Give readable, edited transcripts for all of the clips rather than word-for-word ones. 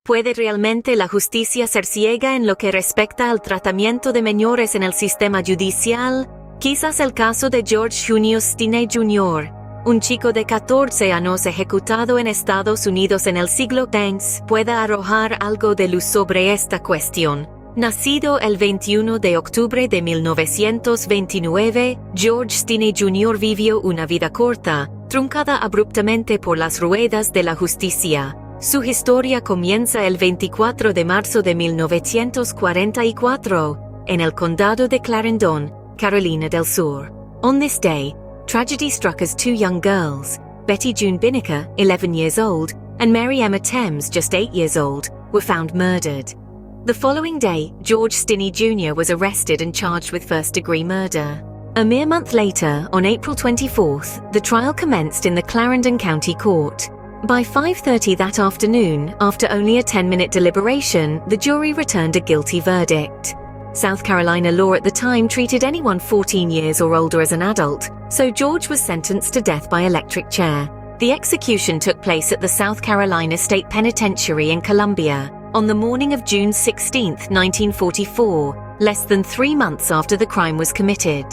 ¿Puede realmente la justicia ser ciega en lo que respecta al tratamiento de menores en el sistema judicial? Quizás el caso de Junius Stinney Jr, un chico de 14 años ejecutado en Estados Unidos en el siglo XX, pueda arrojar algo de luz sobre esta cuestión. Nacido el 21 de octubre de 1929, George Stinney Jr vivió una vida corta, truncada abruptamente por las ruedas de la justicia. Su historia comienza el 24 de marzo de 1944, en el Condado de Clarendon, Carolina del Sur. On this day, tragedy struck as two young girls, June Binnicker, 11 years old, and Mary Emma Thames, just 8 years old, were found murdered. The following day, George Stinney Jr was arrested and charged with first-degree murder. A mere month later, on April 24th, the trial commenced in the Clarendon County Court. By 5:30 that afternoon, after only a 10-minute deliberation, the jury returned a guilty verdict. South Carolina law at the time treated anyone 14 years or older as an adult, so George was sentenced to death by electric chair. The execution took place at the South Carolina State Penitentiary in Columbia on the morning of June 16, 1944, less than 3 months after the crime was committed.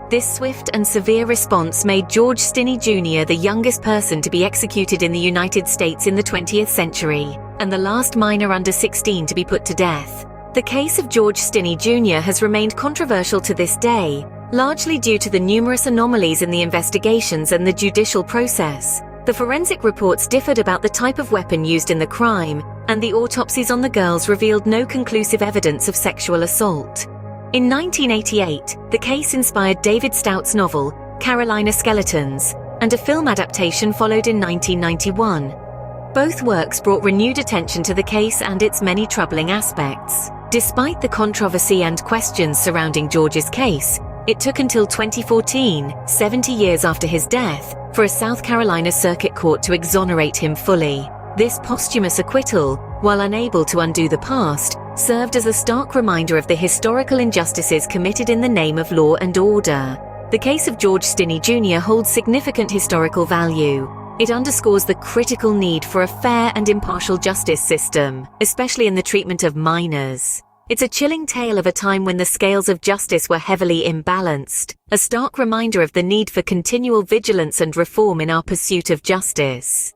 This swift and severe response made George Stinney Jr the youngest person to be executed in the United States in the 20th century, and the last minor under 16 to be put to death. The case of George Stinney Jr has remained controversial to this day, largely due to the numerous anomalies in the investigations and the judicial process. The forensic reports differed about the type of weapon used in the crime, and the autopsies on the girls revealed no conclusive evidence of sexual assault. In 1988, the case inspired David Stout's novel, Carolina Skeletons, and a film adaptation followed in 1991. Both works brought renewed attention to the case and its many troubling aspects. Despite the controversy and questions surrounding George's case, it took until 2014, 70 years after his death, for a South Carolina circuit court to exonerate him fully. This posthumous acquittal, while unable to undo the past, served as a stark reminder of the historical injustices committed in the name of law and order. The case of George Stinney Jr holds significant historical value. It underscores the critical need for a fair and impartial justice system, especially in the treatment of minors. It's a chilling tale of a time when the scales of justice were heavily imbalanced, a stark reminder of the need for continual vigilance and reform in our pursuit of justice.